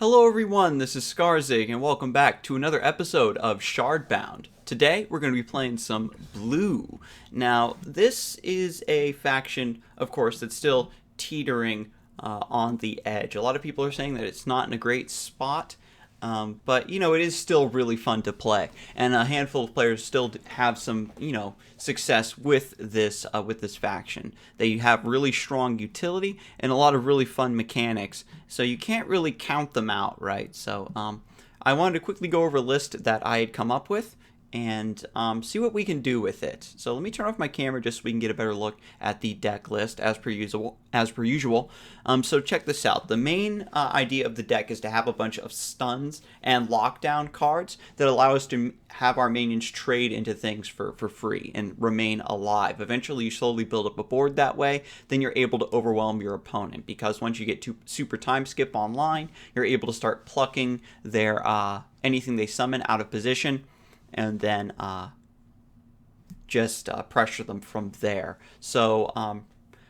Hello everyone, this is Scarzig, and welcome back to another episode of Shardbound. Today, we're going to be playing some Blue. Now, this is a faction, of course, that's still teetering on the edge. A lot of people are saying that it's not in a great spot, but, it is still really fun to play. And a handful of players still have some, success with this faction. They have really strong utility and a lot of really fun mechanics, so you can't really count them out, right? So I wanted to quickly go over a list that I had come up with and see what we can do with it. So let me turn off my camera just so we can get a better look at the deck list as per usual. So check this out. The main idea of the deck is to have a bunch of stuns and lockdown cards that allow us to have our minions trade into things for free and remain alive. Eventually, you slowly build up a board that way. Then you're able to overwhelm your opponent because once you get to super time skip online, you're able to start plucking their anything they summon out of position, and then just pressure them from there. So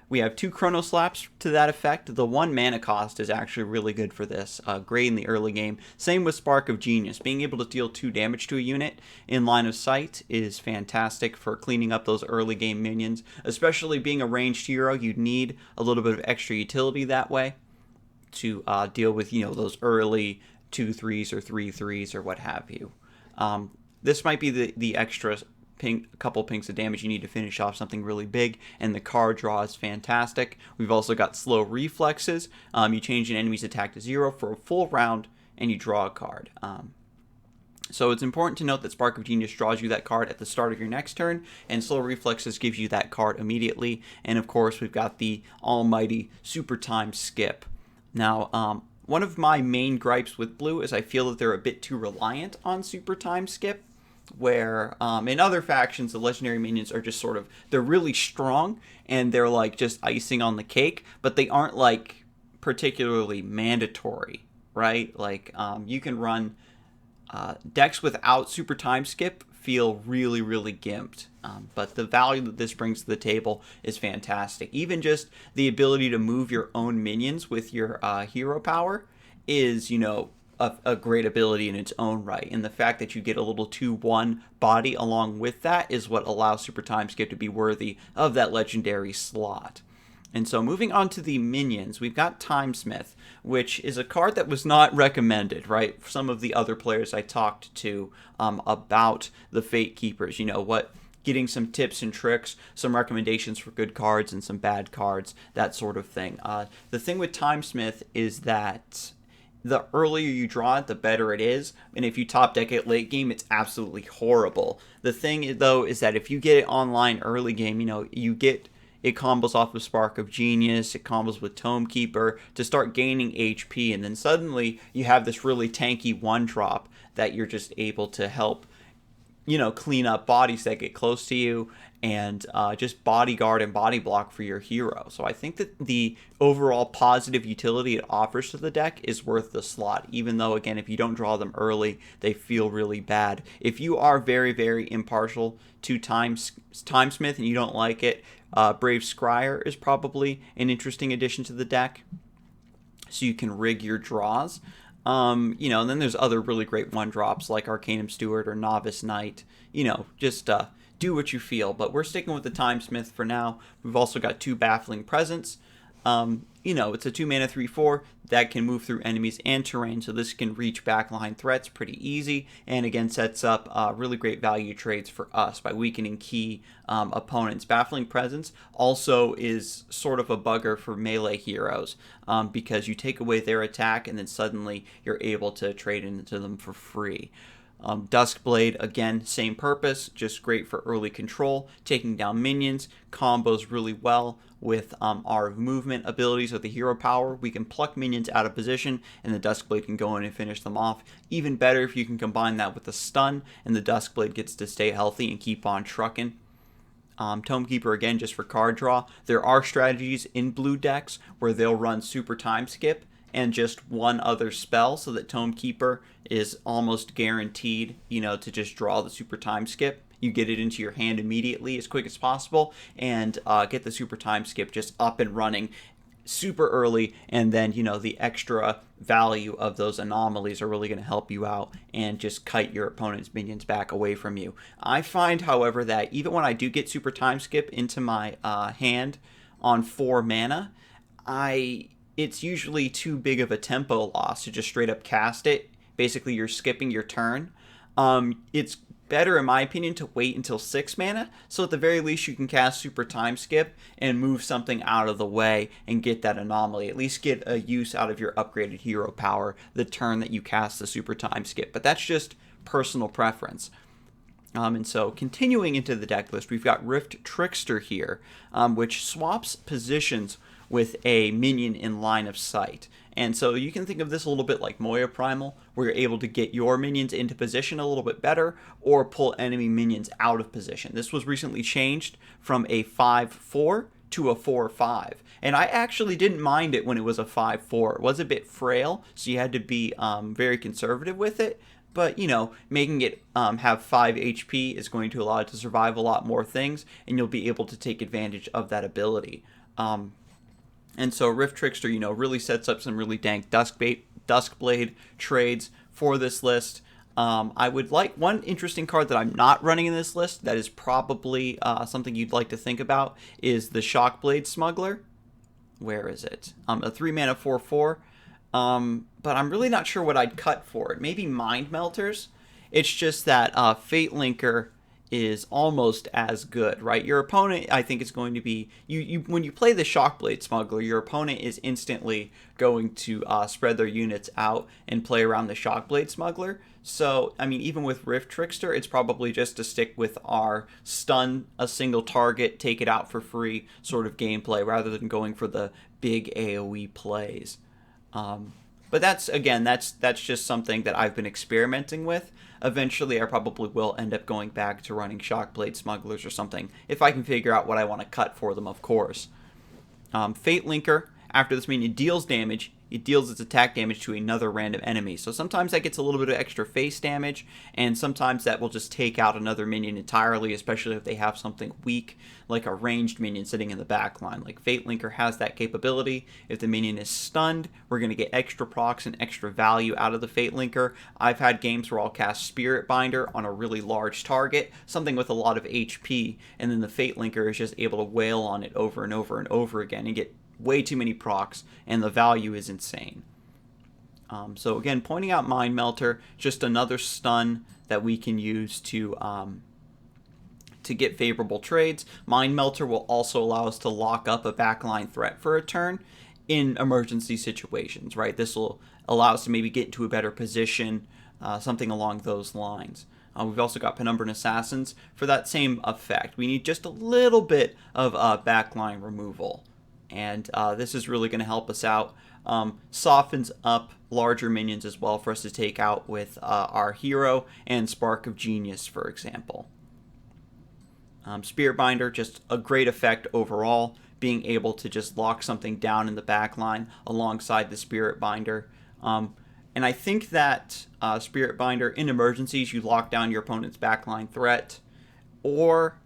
we have 2 Chrono Slaps to that effect. The 1 mana cost is actually really good for this, great in the early game. Same with Spark of Genius. Being able to deal 2 damage to a unit in line of sight is fantastic for cleaning up those early game minions. Especially being a ranged hero, you need a little bit of extra utility that way to deal with, those early 2/3s or 3/3s or what have you. This might be the extra couple pinks of damage you need to finish off something really big, and the card draw is fantastic. We've also got slow reflexes. You change an enemy's attack to 0 for a full round, and you draw a card. So it's important to note that Spark of Genius draws you that card at the start of your next turn, and Slow Reflexes gives you that card immediately. And of course, we've got the almighty Super Time Skip. Now, one of my main gripes with Blue is I feel that they're a bit too reliant on Super Time Skip, where in other factions the legendary minions are just they're really strong and they're like just icing on the cake, but they aren't like particularly mandatory, right? Like you can run decks without super time skip feel really gimped, but the value that this brings to the table is fantastic. Even just the ability to move your own minions with your hero power is a great ability in its own right, and the fact that you get a little 2/1 body along with that is what allows Super Time Skip to be worthy of that legendary slot. And so moving on to the minions, we've got Timesmith, which is a card that was not recommended, right? Some of the other players I talked to about the Fate Keepers, getting some tips and tricks, some recommendations for good cards and some bad cards, that sort of thing. The thing with Timesmith is that the earlier you draw it, the better it is. And if you top deck it late game, it's absolutely horrible. The thing, though, is that if you get it online early game, you get it combos off of Spark of Genius, it combos with Tome Keeper to start gaining HP. And then suddenly you have this really tanky 1-drop that you're just able to help, clean up bodies that get close to you and just bodyguard and body block for your hero. So I think that the overall positive utility it offers to the deck is worth the slot, even though, again, if you don't draw them early, they feel really bad. If you are very impartial to Timesmith and you don't like it, Brave Scryer is probably an interesting addition to the deck, so you can rig your draws. And then there's other really great 1-drops like Arcanum Steward or Novice Knight. Just do what you feel. But we're sticking with the Timesmith for now. We've also got 2 Baffling Presence. It's a 2-mana 3/4 that can move through enemies and terrain, so this can reach backline threats pretty easy, and again sets up really great value trades for us by weakening key opponents. Baffling Presence also is sort of a bugger for melee heroes because you take away their attack and then suddenly you're able to trade into them for free. Duskblade, again, same purpose, just great for early control, taking down minions, combos really well with our movement abilities with the hero power. We can pluck minions out of position, and the Duskblade can go in and finish them off. Even better if you can combine that with a stun, and the Duskblade gets to stay healthy and keep on trucking. Tome Keeper, again, just for card draw. There are strategies in blue decks where they'll run Super Time Skip and just one other spell, so that Tome Keeper is almost guaranteed, to just draw the Super Time Skip. You get it into your hand immediately as quick as possible and get the Super Time Skip just up and running super early, and then the extra value of those anomalies are really going to help you out and just kite your opponent's minions back away from you. I find, however, that even when I do get super time skip into my hand on 4 mana, it's usually too big of a tempo loss to just straight up cast it. Basically, you're skipping your turn. It's better, in my opinion, to wait until 6 mana, so at the very least you can cast super time skip and move something out of the way and get that anomaly. At least get a use out of your upgraded hero power the turn that you cast the super time skip. But that's just personal preference. And so continuing into the deck list, we've got Rift Trickster here, which swaps positions with a minion in line of sight. And so you can think of this a little bit like Moya Primal, where you're able to get your minions into position a little bit better or pull enemy minions out of position. This was recently changed from a 5/4 to a 4/5. And I actually didn't mind it when it was a 5/4. It was a bit frail, so you had to be very conservative with it. But, making it have 5 HP is going to allow it to survive a lot more things, and you'll be able to take advantage of that ability. And so Rift Trickster, really sets up some really dank Duskblade trades for this list. I would like one interesting card that I'm not running in this list that is probably something you'd like to think about is the Shockblade Smuggler. Where is it? A 3 mana 4/4. But I'm really not sure what I'd cut for it. Maybe Mind Melters. It's just that Fate Linker is almost as good, right? Your opponent, I think, is going to be when you play the Shockblade Smuggler, your opponent is instantly going to spread their units out and play around the Shockblade Smuggler. So, I mean, even with Rift Trickster, it's probably just to stick with our stun a single target, take it out for free sort of gameplay, rather than going for the big AoE plays. But that's just something that I've been experimenting with. Eventually, I probably will end up going back to running Shockblade Smugglers or something, if I can figure out what I want to cut for them, of course. Fate Linker, after this minion deals damage, it deals its attack damage to another random enemy. So sometimes that gets a little bit of extra face damage, and sometimes that will just take out another minion entirely, especially if they have something weak, like a ranged minion sitting in the back line. Like Fate Linker has that capability. If the minion is stunned, we're going to get extra procs and extra value out of the Fate Linker. I've had games where I'll cast Spirit Binder on a really large target, something with a lot of HP, and then the Fate Linker is just able to wail on it over and over and over again and get way too many procs, and the value is insane. So again, pointing out Mind Melter, just another stun that we can use to get favorable trades. Mind Melter will also allow us to lock up a backline threat for a turn in emergency situations, right? This will allow us to maybe get into a better position, something along those lines. We've also got Penumbran Assassins for that same effect. We need just a little bit of backline removal. And this is really going to help us out. Softens up larger minions as well for us to take out with our hero and Spark of Genius, for example. Spirit Binder, just a great effect overall, being able to just lock something down in the backline alongside the Spirit Binder. And I think that Spirit Binder, in emergencies, you lock down your opponent's backline threat, or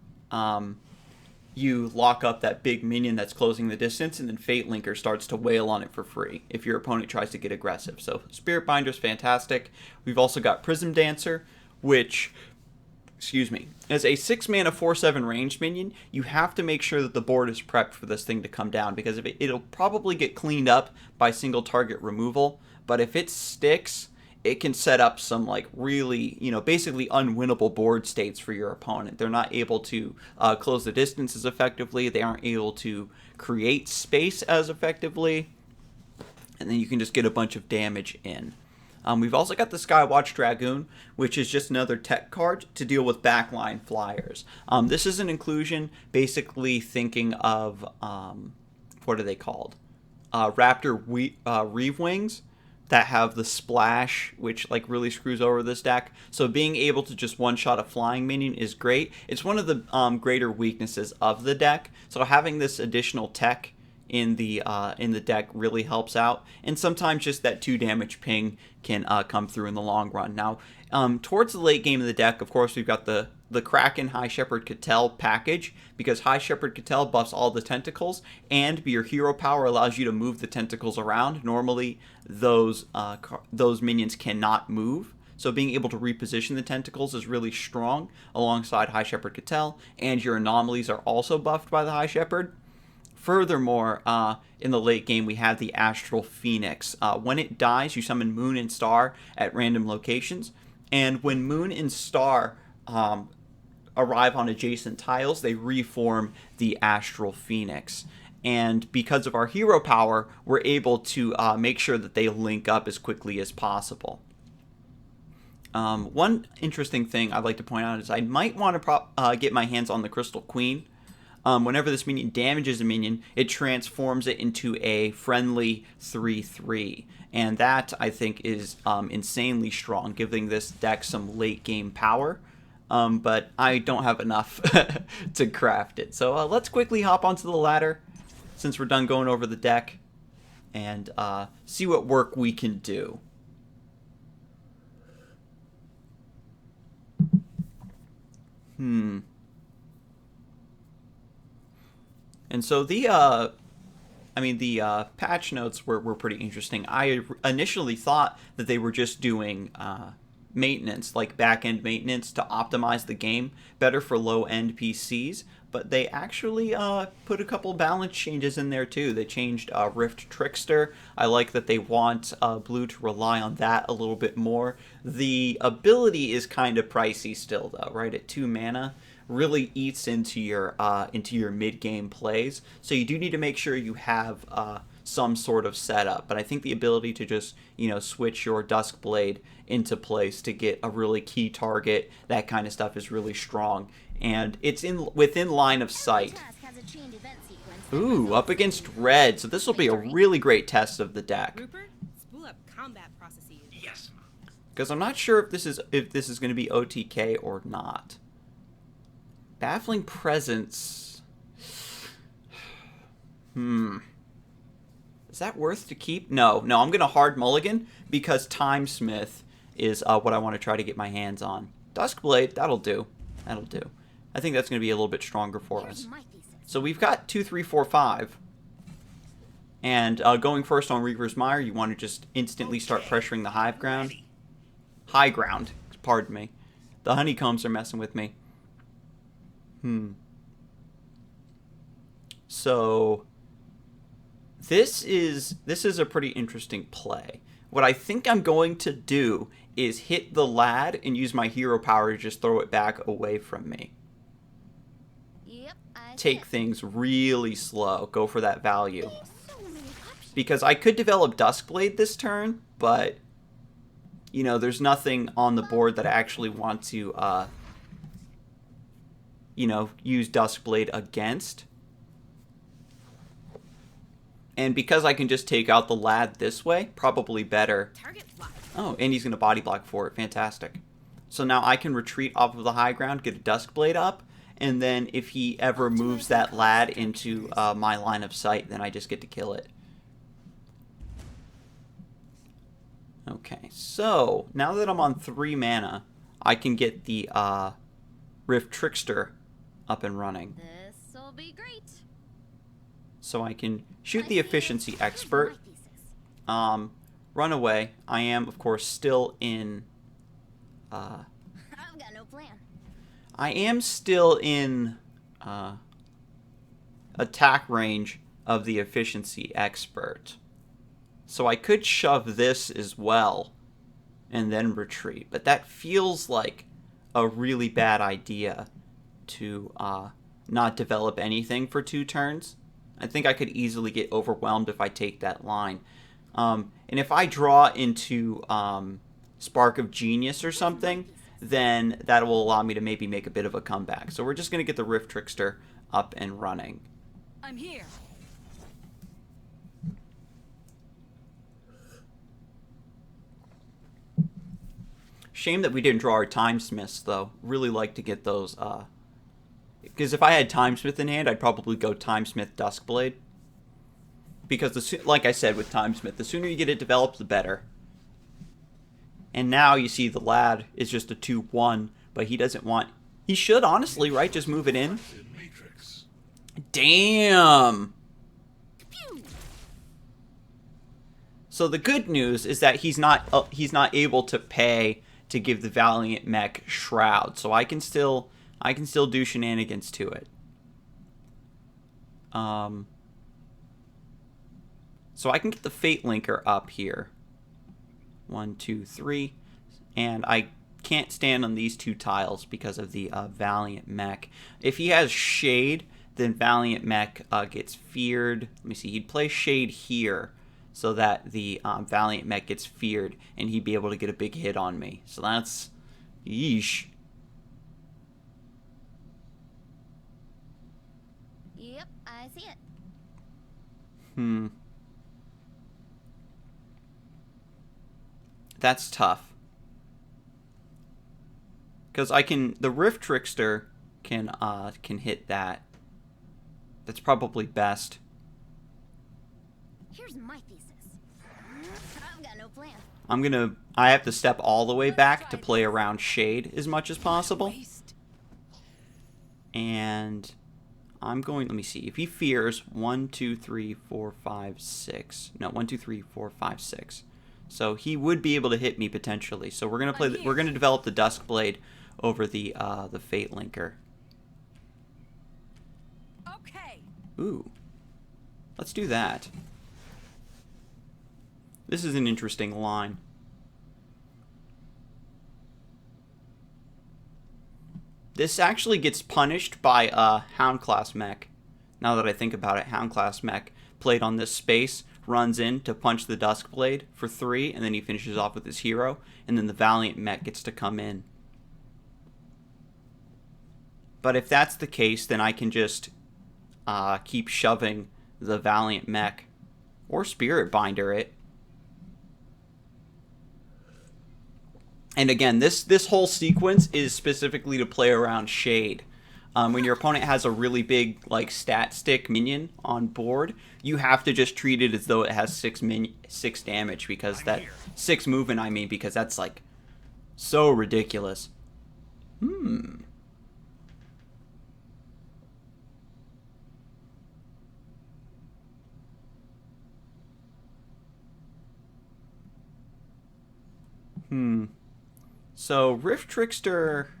you lock up that big minion that's closing the distance, and then Fate Linker starts to wail on it for free if your opponent tries to get aggressive. So Spirit Binder's fantastic. We've also got Prism Dancer, which, as a 6 mana 4/7 ranged minion, you have to make sure that the board is prepped for this thing to come down, because if it'll probably get cleaned up by single target removal, but if it sticks, it can set up some really, basically unwinnable board states for your opponent. They're not able to close the distance as effectively. They aren't able to create space as effectively. And then you can just get a bunch of damage in. We've also got the Skywatch Dragoon, which is just another tech card to deal with backline flyers. This is an inclusion basically thinking of, what are they called? Raptor Reeve Wings, that have the splash, which really screws over this deck. So being able to just one-shot a flying minion is great. It's one of the greater weaknesses of the deck. So having this additional tech in the deck really helps out, and sometimes just that 2 damage ping can come through in the long run. Now, towards the late game of the deck, of course, we've got the Kraken High Shepherd Cattell package, because High Shepherd Cattell buffs all the tentacles, and your hero power allows you to move the tentacles around. Normally, those minions cannot move. So being able to reposition the tentacles is really strong alongside High Shepherd Cattell, and your anomalies are also buffed by the High Shepherd. Furthermore, in the late game, we have the Astral Phoenix. When it dies, you summon Moon and Star at random locations, and when Moon and Star arrive on adjacent tiles, they reform the Astral Phoenix. And because of our hero power, we're able to make sure that they link up as quickly as possible. One interesting thing I'd like to point out is I might want to get my hands on the Crystal Queen. Whenever this minion damages a minion, it transforms it into a friendly 3/3. And that, I think, is insanely strong, giving this deck some late game power. But I don't have enough to craft it. So let's quickly hop onto the ladder, since we're done going over the deck, and see what work we can do. And so the patch notes were pretty interesting. I initially thought that they were just doing maintenance, like back-end maintenance to optimize the game better for low-end PCs, but they actually put a couple balance changes in there too. They changed Rift Trickster. I like that they want blue to rely on that a little bit more. The ability is kind of pricey still though, right? At 2 mana, really eats into your mid-game plays. So you do need to make sure you have some sort of setup. But I think the ability to just, switch your Duskblade into place to get a really key target, that kind of stuff is really strong. And it's within line of sight. Ooh, up against red. So this will be a really great test of the deck. Because I'm not sure if this is going to be OTK or not. Baffling Presence. Is that worth to keep? No, I'm going to hard mulligan because Timesmith is what I want to try to get my hands on. Duskblade, that'll do. I think that's going to be a little bit stronger for us. So we've got 2, 3, 4, 5. And going first on Reaver's Mire, you want to just instantly start pressuring the high ground, pardon me. The honeycombs are messing with me. So this is a pretty interesting play. What I think I'm going to do is hit the lad and use my hero power to just throw it back away from me. Take things really slow. Go for that value. Because I could develop Duskblade this turn, but there's nothing on the board that I actually want to use Duskblade against. And because I can just take out the lad this way, probably better. Oh, and he's going to body block for it. Fantastic. So now I can retreat off of the high ground, get a Duskblade up, and then if he ever moves that lad into my line of sight, then I just get to kill it. Okay, so now that I'm on 3 mana, I can get the Rift Trickster up and running. This'll be great. So I can shoot the Efficiency Expert, run away. I am, of course, still in... I've got no plan. I am still in attack range of the Efficiency Expert. So I could shove this as well and then retreat. But that feels like a really bad idea to not develop anything for 2 turns. I think I could easily get overwhelmed if I take that line. And if I draw into Spark of Genius or something, then that will allow me to maybe make a bit of a comeback. So we're just going to get the Rift Trickster up and running. I'm here. Shame that we didn't draw our Timesmiths, though. Really like to get those. Because if I had Timesmith in hand, I'd probably go Timesmith Duskblade. because like I said with Timesmith, the sooner you get it developed, the better. And now you see the lad is just a 2-1, but he doesn't want... He should, honestly, right? Just move it in. Damn! So the good news is that he's not able to pay to give the Valiant Mech Shroud. So I can still do shenanigans to it. So I can get the Fate Linker up here. 1, 2, 3. And I can't stand on these 2 tiles because of the Valiant Mech. If he has Shade, then Valiant Mech gets feared. Let me see. He'd play Shade here so that the Valiant Mech gets feared and he'd be able to get a big hit on me. So that's... Yeesh. Yep, I see it. That's tough. Because the Rift Trickster can hit that. That's probably best. Here's my thesis. I've got no plan. I have to step all the way back to play around Shade as much as possible. And let me see. If he fears 1, 2, 3, 4, 5, 6. No, 1, 2, 3, 4, 5, 6. So he would be able to hit me potentially. So we're gonna develop the Duskblade over the Fate Linker. Okay. Ooh. Let's do that. This is an interesting line. This actually gets punished by Hound Class Mech. Now that I think about it, Hound Class Mech played on this space, runs in to punch the Duskblade for 3, and then he finishes off with his hero, and then the Valiant Mech gets to come in. But if that's the case, then I can just keep shoving the Valiant Mech, or Spirit Binder it. And again, this whole sequence is specifically to play around Shade. When your opponent has a really big stat stick minion on board, you have to just treat it as though it has 6 damage, because that 6 movement, because that's so ridiculous. So Rift Trickster.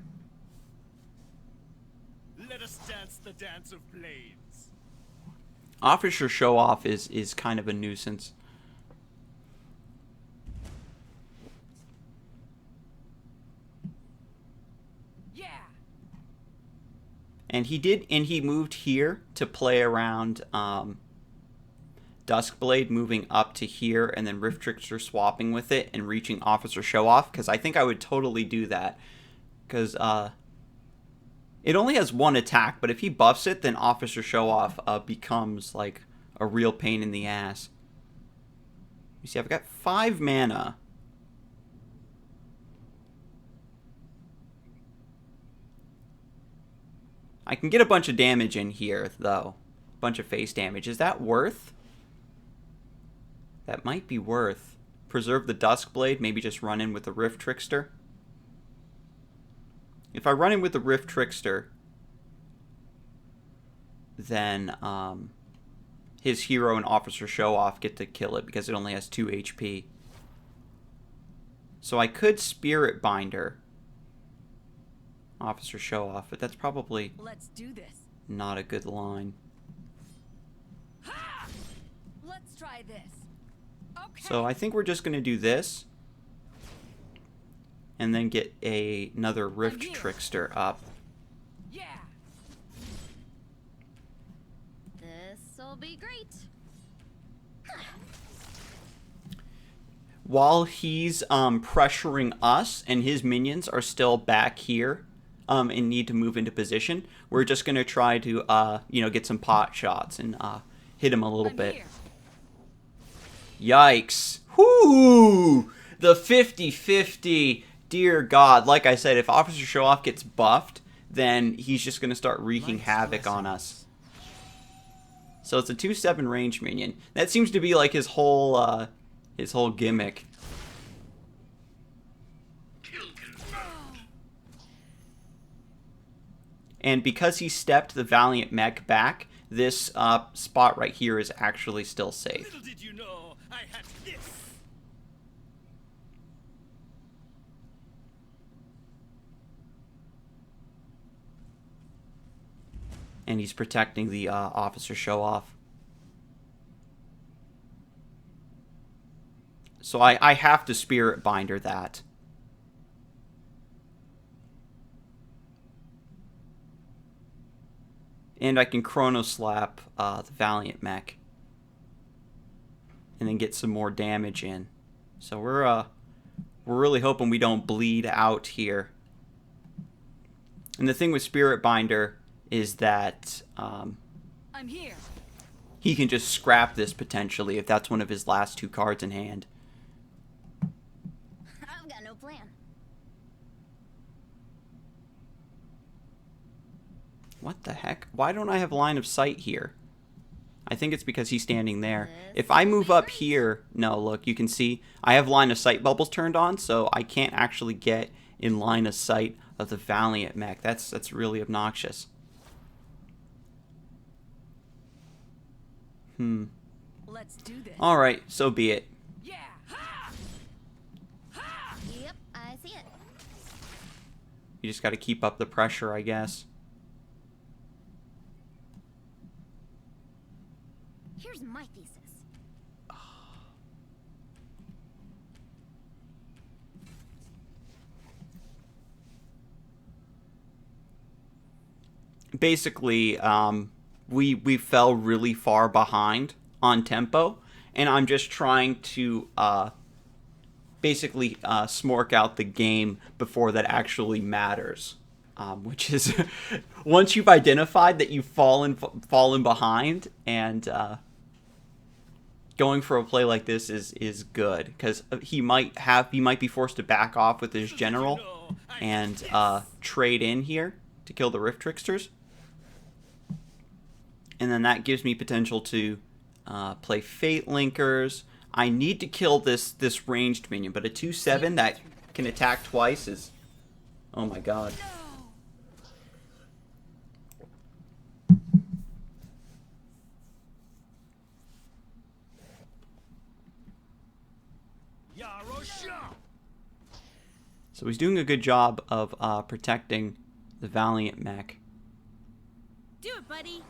Let us dance the dance of blades. Officer Show Off is kind of a nuisance. Yeah. And he moved here to play around Duskblade, moving up to here, and then Rift Trickster swapping with it and reaching Officer Show Off, because I think I would totally do that. Because it only has 1 attack, but if he buffs it, then Officer Show Off becomes a real pain in the ass. You see, I've got 5 mana. I can get a bunch of damage in here, though. A bunch of face damage. Is that worth? That might be worth. Preserve the Duskblade, maybe just run in with the Rift Trickster. If I run in with the Rift Trickster, then his hero and Officer Show Off get to kill it because it only has 2 HP. So I could Spirit Binder Officer Show Off, but that's probably Let's do this. not a good line. Ha! Let's try this. Okay. So I think we're just going to do this. And then get another Rift Trickster up. Yeah. This'll be great. While he's pressuring us and his minions are still back here and need to move into position, we're just going to try to get some pot shots and hit him a little bit. Here. Yikes. Whoo! The 50-50. Dear God. Like I said, if Officer Show Off gets buffed, then he's just going to start wreaking havoc on us. So it's a 2/7 range minion. That seems to be like his whole gimmick. And because he stepped the Valiant Mech back, this spot right here is actually still safe. Little did you know I had this. And he's protecting the officer show-off. So I have to Spirit Binder that. And I can Chrono Slap the Valiant Mech. And then get some more damage in. So we're really hoping we don't bleed out here. And the thing with Spirit Binder is that I'm here. he can just scrap this potentially if that's one of his last 2 cards in hand. I've got no plan. What the heck? Why don't I have line of sight here? I think it's because he's standing there. If I move up here... No, look, you can see I have line of sight bubbles turned on, so I can't actually get in line of sight of the Valiant Mech. That's really obnoxious. Let's do this. Alright, so be it. Yeah. Ha! Ha! Yep, I see it. You just gotta keep up the pressure, I guess. Here's my thesis. Basically, we fell really far behind on tempo, and I'm just trying to basically smork out the game before that actually matters. Which is once you've identified that you've fallen behind, and going for a play like this is good, because he might be forced to back off with his general and trade in here to kill the Rift Tricksters. And then that gives me potential to play Fate Linkers. I need to kill this ranged minion, but a 2/7 that can attack twice is... Oh my god. So he's doing a good job of protecting the Valiant Mech. Do it, buddy.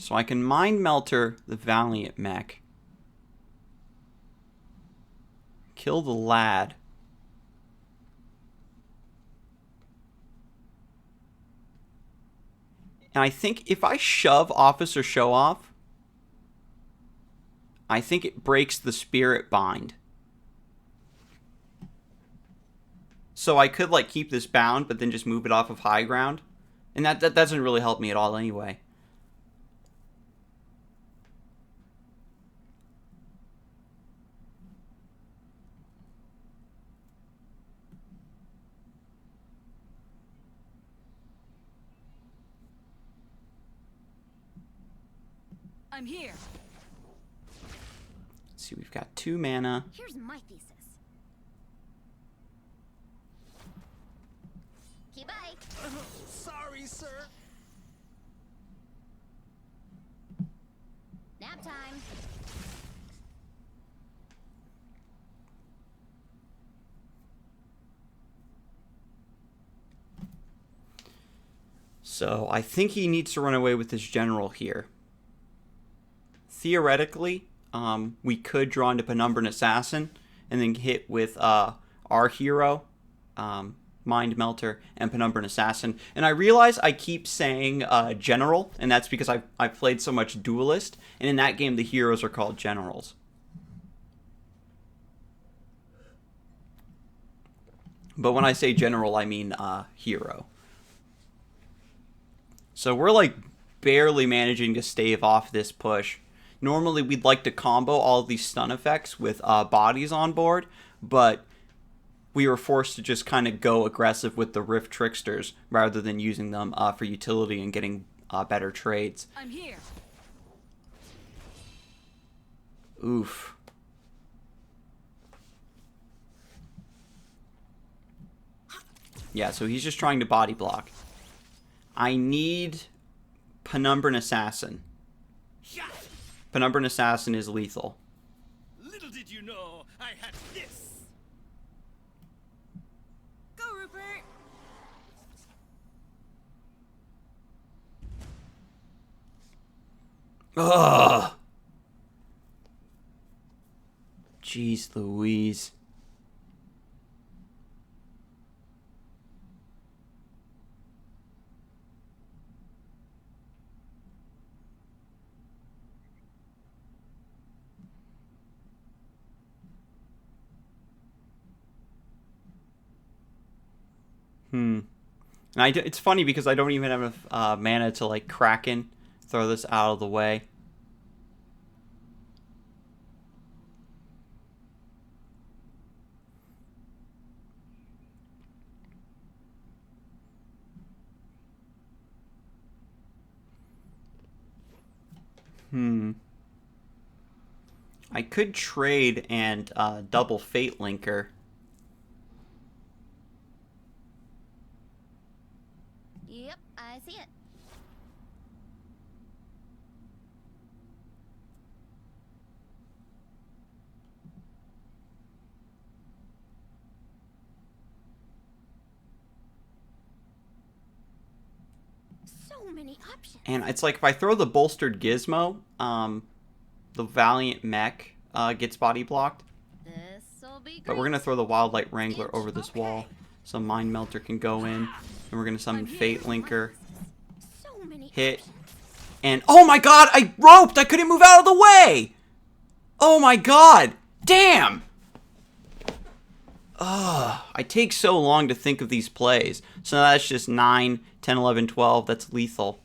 So I can Mind Melter the Valiant Mech. Kill the lad. And I think if I shove Officer Show Off, I think it breaks the Spirit Bind. So I could like keep this bound, but then just move it off of high ground. And that doesn't really help me at all anyway. I'm here. Let's see, we've got 2 mana. Here's my thesis. Okay, bye. Sorry, sir. Nap time. So I think he needs to run away with his general here. Theoretically, we could draw into Penumbran Assassin and then hit with our hero, Mind Melter, and Penumbran Assassin. And I realize I keep saying General, and that's because I've played so much Duelist, and in that game the heroes are called Generals. But when I say general, I mean hero. So we're like barely managing to stave off this push. Normally we'd like to combo all of these stun effects with bodies on board, but we were forced to just kind of go aggressive with the Rift Tricksters rather than using them for utility and getting better trades. I'm here. Oof. Yeah, so he's just trying to body block. I need Penumbran Assassin. Penumbran Assassin is lethal. Little did you know I had this. Go, Rupert. Ugh. Jeez Louise. And it's funny because I don't even have enough mana to like Kraken, throw this out of the way. I could trade and double Fate Linker. Yep, I see it. So many options. And it's like if I throw the bolstered Gizmo, the Valiant Mech gets body blocked. This'll be great. But we're going to throw the Wildlight Wrangler over this wall so Mind Melter can go in. And we're going to summon Fate Linker. So many Hit. And oh my god, I roped! I couldn't move out of the way! Oh my god! Damn! Ugh, I take so long to think of these plays. So that's just 9, 10, 11, 12. That's lethal.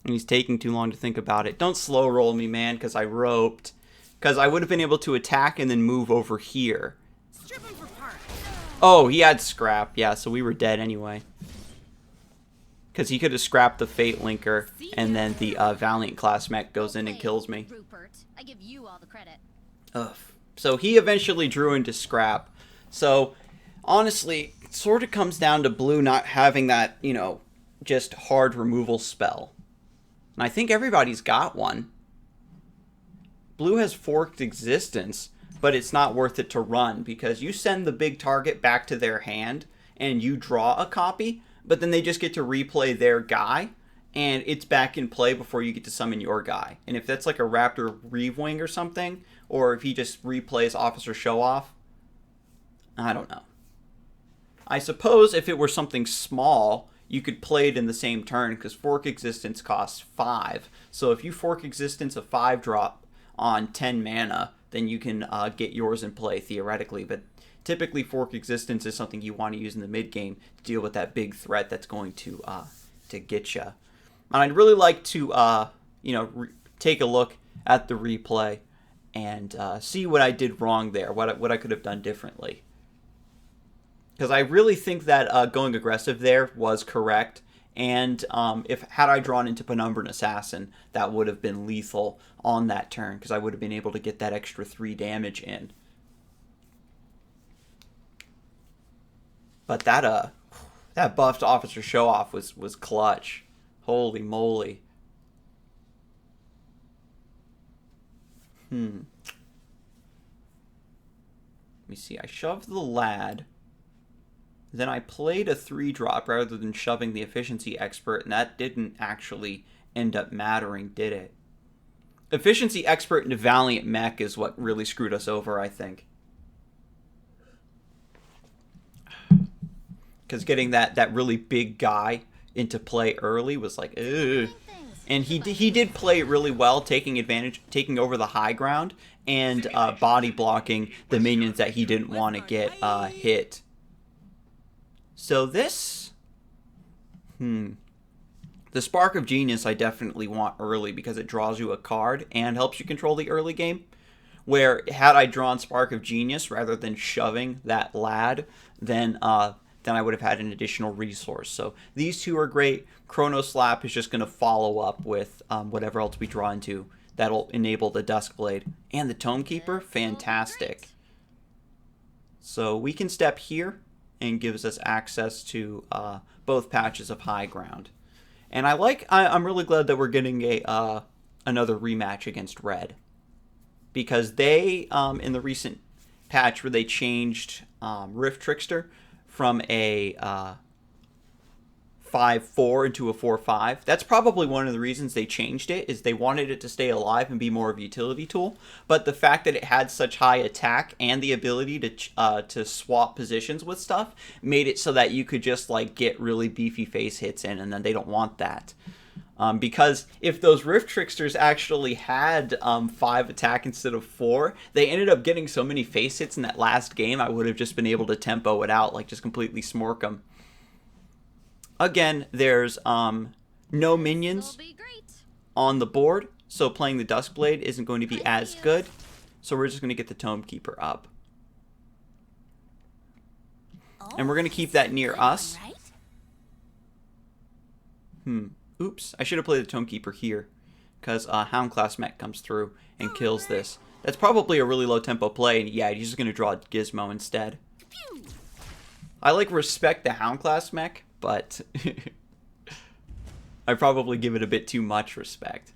And he's taking too long to think about it. Don't slow roll me, man, because I roped. Because I would have been able to attack and then move over here. Strip him for parts. Oh, he had scrap. Yeah, so we were dead anyway. Because he could have scrapped the Fate Linker, and then the Valiant class mech goes in and kills me. Rupert, I give you all the credit. Ugh. So he eventually drew into scrap. So, honestly, it sort of comes down to Blue not having that, you know, just hard removal spell. And I think everybody's got one. Blue has Forked Existence, but it's not worth it to run because you send the big target back to their hand and you draw a copy, but then they just get to replay their guy and it's back in play before you get to summon your guy. And if that's like a Raptor Reavewing or something, or if he just replays Officer Show Off, I don't know. I suppose if it were something small, you could play it in the same turn because Fork Existence costs 5. So if you Fork Existence a 5-drop on 10 mana, then you can get yours in play theoretically. But typically Fork Existence is something you want to use in the mid game to deal with that big threat that's going to get you. And I'd really like to take a look at the replay and see what I did wrong there, what I could have done differently. Because I really think that going aggressive there was correct. And had I drawn into Penumbran Assassin, that would have been lethal on that turn. Because I would have been able to get that extra 3 damage in. But that buffed Officer Show Off was clutch. Holy moly. Let me see. I shoved the Lad. Then I played a 3-drop rather than shoving the Efficiency Expert, and that didn't actually end up mattering, did it? Efficiency Expert into Valiant Mech is what really screwed us over, I think. Because getting that really big guy into play early was like, ugh. And he did play it really well, taking over the high ground, and body blocking the minions that he didn't want to get hit. So this, the Spark of Genius I definitely want early because it draws you a card and helps you control the early game. Where had I drawn Spark of Genius rather than shoving that lad, then I would have had an additional resource. So these two are great. Chrono Slap is just going to follow up with whatever else we draw into. That'll enable the Duskblade. And the Tome Keeper, fantastic. So we can step here, and gives us access to both patches of high ground. And I'm really glad that we're getting another rematch against Red. Because they, in the recent patch where they changed Rift Trickster from a 5-4 into a 4-5, that's probably one of the reasons they changed it, is they wanted it to stay alive and be more of a utility tool. But the fact that it had such high attack and the ability to swap positions with stuff made it so that you could just like get really beefy face hits in, and then they don't want that. Because if those Rift Tricksters actually had 5 attack instead of 4, they ended up getting so many face hits in that last game, I would have just been able to tempo it out, like just completely smork them. Again, there's no minions on the board, so playing the Duskblade isn't going to be as good. So we're just going to get the Tome Keeper up. And we're going to keep that near us. Oops, I should have played the Tome Keeper here, because Hound Class Mech comes through and kills this. That's probably a really low tempo play, and yeah, he's just going to draw a Gizmo instead. I respect the Hound Class Mech, but I probably give it a bit too much respect.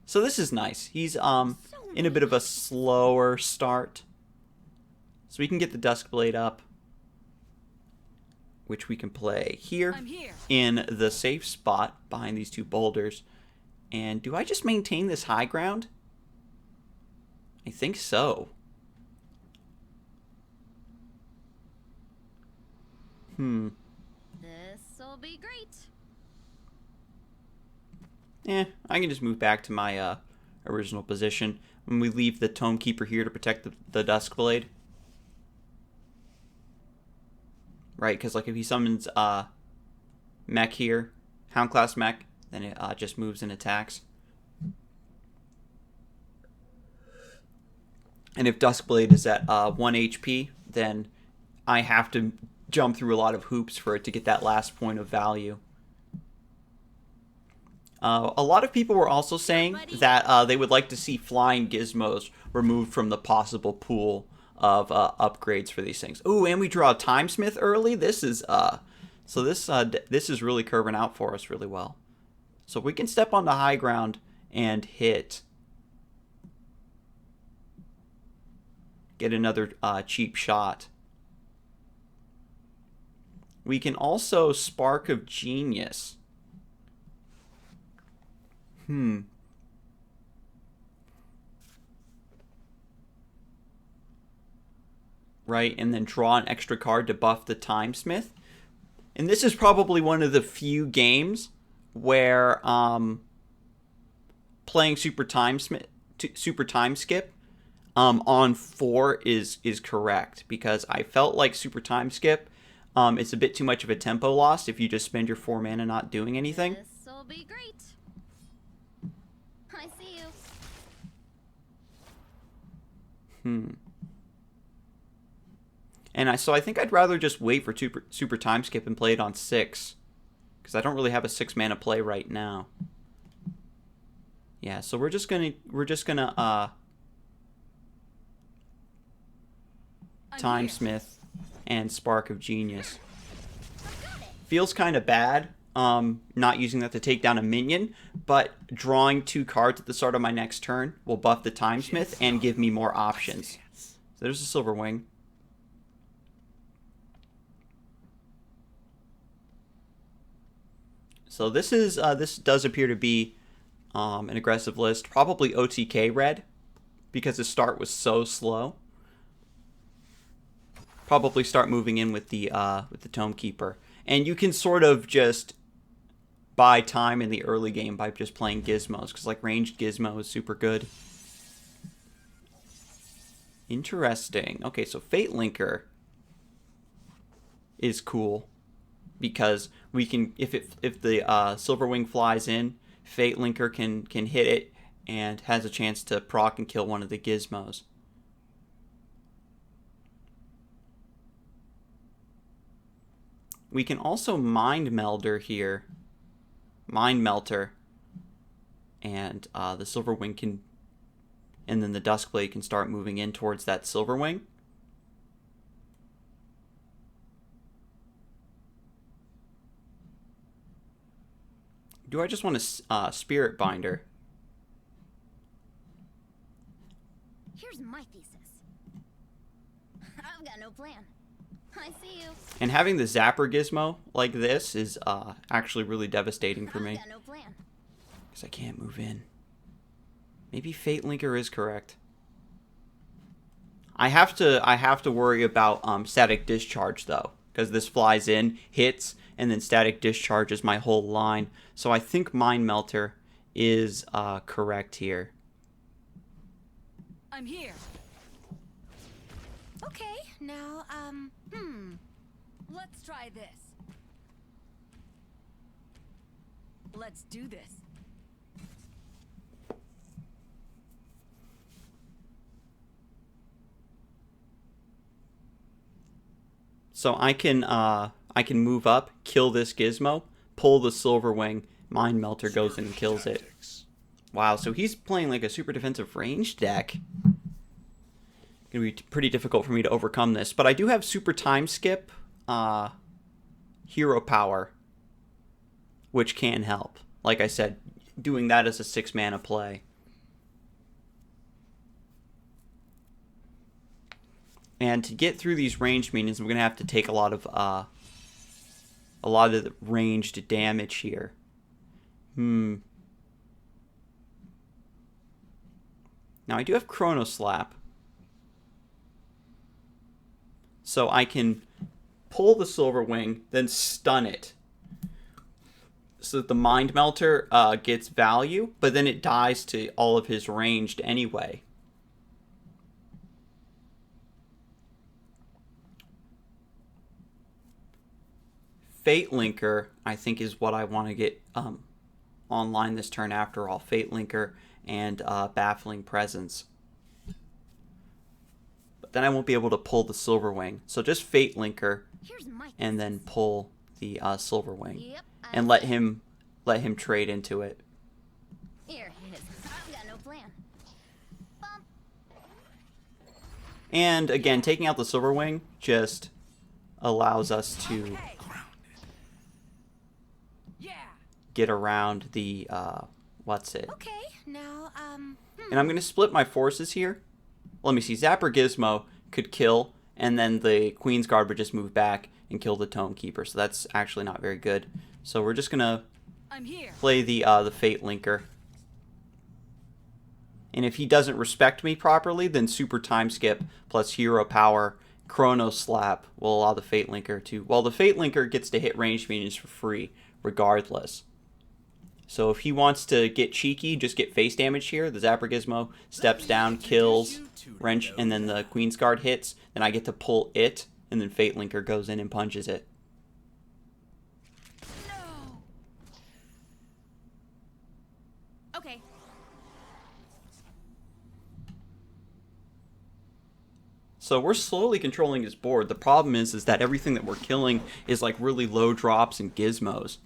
So this is nice. He's in a bit of a slower start. So we can get the Duskblade up, which we can play here in the safe spot behind these two boulders. And do I just maintain this high ground? I think so. This'll be great. I can just move back to my original position when we leave the Tome Keeper here to protect the Duskblade. Right, because like if he summons Mech here, Hound Class Mech, then it just moves and attacks. And if Duskblade is at 1 HP, then I have to jump through a lot of hoops for it to get that last point of value. A lot of people were also saying that they would like to see flying gizmos removed from the possible pool of upgrades for these things. Ooh, and we draw a Timesmith early. This is this is really curving out for us really well. So we can step on the high ground and hit. Get another cheap shot. We can also Spark of Genius. Right, and then draw an extra card to buff the Timesmith. And this is probably one of the few games where playing Super Time Skip on 4 is correct, because I felt like Super Time Skip it's a bit too much of a tempo loss if you just spend your 4 mana not doing anything. This'll be great. I see you. And so I think I'd rather just wait for Super Time Skip and play it on 6, because I don't really have a 6 mana play right now. Yeah, so we're just gonna Timesmith and Spark of Genius. Feels kind of bad not using that to take down a minion, but drawing 2 cards at the start of my next turn will buff the Timesmith and give me more options. So there's a Silver Wing. So this does appear to be an aggressive list, probably OTK red, because the start was so slow. Probably start moving in with the Tome Keeper, and you can sort of just buy time in the early game by just playing gizmos, because like ranged gizmo is super good. Interesting. Okay, so Fate Linker is cool because we can, if the Silverwing flies in, Fate Linker can hit it and has a chance to proc and kill one of the gizmos. We can also Mind Melter here. Mind Melter. And the Silverwing can... And then the Duskblade can start moving in towards that Silverwing. Do I just want to Spirit Binder? Here's my thesis. I've got no plan. I see you. And having the Zapper Gizmo like this is actually really devastating for me. I've got no plan. Because I can't move in. Maybe Fate Linker is correct. I have to worry about Static Discharge though, because this flies in, hits, and then Static Discharges my whole line. So I think Mind Melter is correct here. I'm here. Okay, now, Let's try this. Let's do this. So I can move up, kill this gizmo, pull the Silverwing, Mind Melter goes in and kills it. Wow, so he's playing like a super defensive range deck. Gonna be pretty difficult for me to overcome this, but I do have super time skip, hero power, which can help. Like I said, doing that as a 6-mana play. And to get through these ranged minions, I'm gonna have to take a lot of the ranged damage here. Now I do have Chrono Slap, so I can pull the Silverwing, then stun it, so that the Mind Melter gets value, but then it dies to all of his ranged anyway. Fate Linker, I think, is what I want to get online this turn after all. Fate Linker and Baffling Presence. But then I won't be able to pull the Silverwing. So just Fate Linker and then pull the Silverwing. Yep, And let him trade into it. here it is. I've got no plan. Bump. And again, taking out the Silverwing just allows us to Okay. Yeah. get around the what's it? Okay, now, And I'm going to split my forces here. Let me see. Zapper Gizmo could kill, and then the Queen's Guard would just move back and kill the Tome Keeper. So that's actually not very good. So we're just going to I'm here. play the Fate Linker. And if he doesn't respect me properly, then Super Time Skip plus Hero Power, Chrono Slap will allow the Fate Linker to... Well, the Fate Linker gets to hit ranged minions for free, regardless. So if he wants to get cheeky, just get face damage here. The Zapper Gizmo steps down, kills, wrench, and then the Queen's Guard hits. Then I get to pull it, and then Fate Linker goes in and punches it. No. Okay. So we're slowly controlling his board. The problem is that everything that we're killing is like really low drops and gizmos.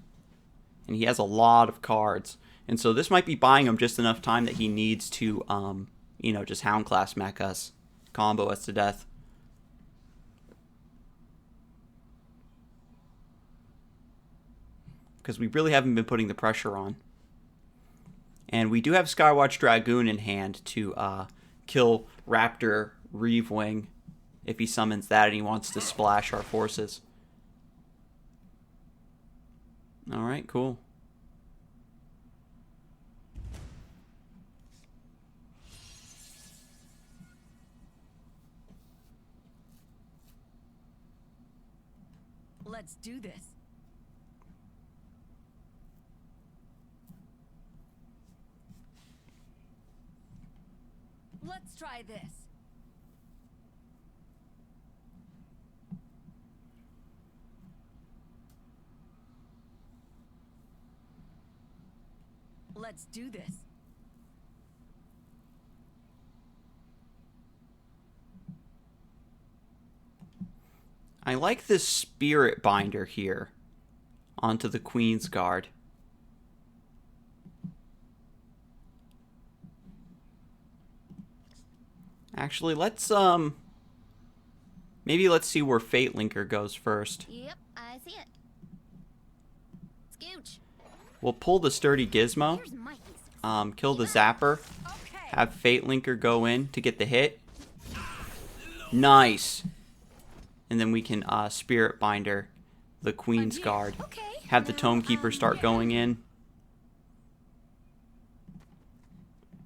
And he has a lot of cards. And so this might be buying him just enough time that he needs to, you know, just Hound Class mech us. Combo us to death. Because we really haven't been putting the pressure on. And we do have Skywatch Dragoon in hand to kill Raptor Reavewing if he summons that and he wants to splash our forces. Alright, cool. Let's do this. Let's try this. Let's do this. I like this spirit binder here onto the Queen's Guard. Actually, let's maybe let's see where Fate Linker goes first. Yep, I see it. Scooch. We'll pull the sturdy gizmo, Here's my piece. kill the zapper, Okay. have Fate Linker go in to get the hit. Nice. And then we can Spirit Binder the Queen's Guard. Okay. Have the now, Tome Keeper start going in.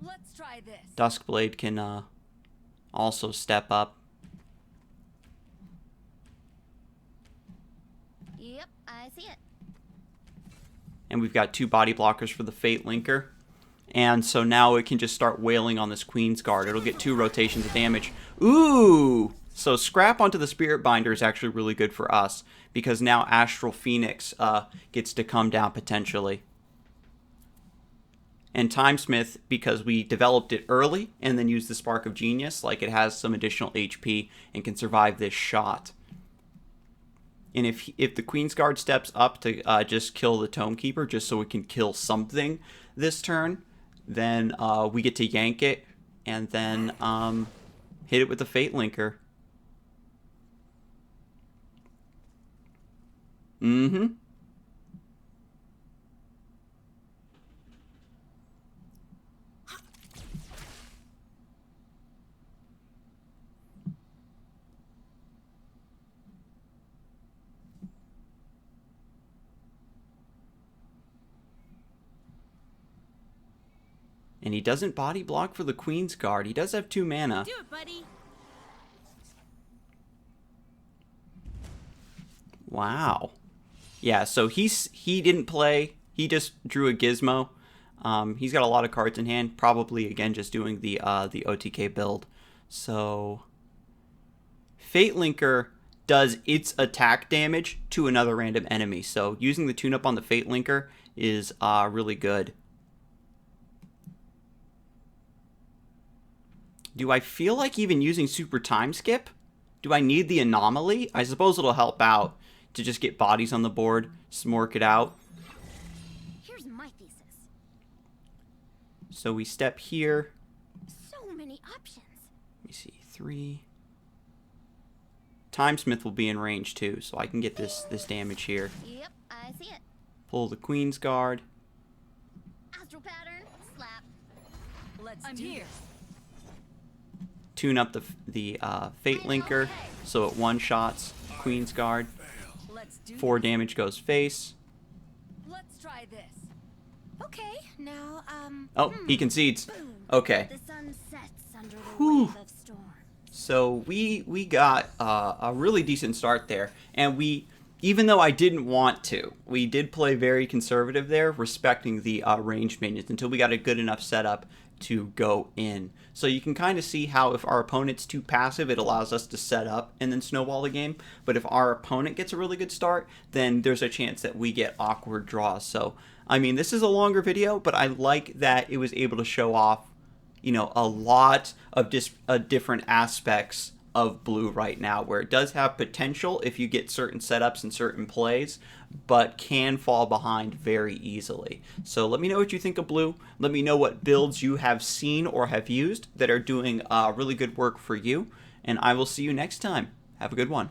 Let's try this. Duskblade can also step up. Yep, I see it. And we've got 2 body blockers for the Fate Linker. And so now it can just start wailing on this Queen's Guard. It'll get 2 rotations of damage. Ooh! So scrap onto the Spirit Binder is actually really good for us, because now Astral Phoenix gets to come down potentially. And Timesmith, because we developed it early and then used the Spark of Genius, like, it has some additional HP and can survive this shot. And if the Queen's Guard steps up to just kill the Tome Keeper, just so we can kill something this turn, then we get to yank it and then hit it with the Fate Linker. Mm-hmm. And he doesn't body block for the Queen's Guard. He does have 2 mana. Do it, buddy. Wow. Yeah, so he didn't play. He just drew a gizmo. He's got a lot of cards in hand. Probably, again, just doing the OTK build. So Fate Linker does its attack damage to another random enemy. So using the tune-up on the Fate Linker is really good. Do I feel like even using Super Time Skip? Do I need the Anomaly? I suppose it'll help out to just get bodies on the board, smork it out. Here's my thesis. So we step here. So many options. Let me see, 3. Timesmith will be in range too, so I can get this damage here. Yep, I see it. Pull the Queen's Guard. Astral pattern. Slap. Let's do here. Tune up the Fate Linker so it one-shots Queen's Guard. Let's do 4 damage goes face. Let's try this. Okay, now, Oh, he concedes. Okay. the sun sets under the Whew. wave of storm. So we got a really decent start there, and we, even though I didn't want to, we did play very conservative there, respecting the ranged minions until we got a good enough setup to go in. So you can kind of see how if our opponent's too passive, it allows us to set up and then snowball the game. But if our opponent gets a really good start, then there's a chance that we get awkward draws. So, I mean, this is a longer video, but I like that it was able to show off, you know, a lot of different aspects of blue right now, where it does have potential if you get certain setups and certain plays, but can fall behind very easily. So let me know what you think of blue. Let me know what builds you have seen or have used that are doing really good work for you, and I will see you next time. Have a good one.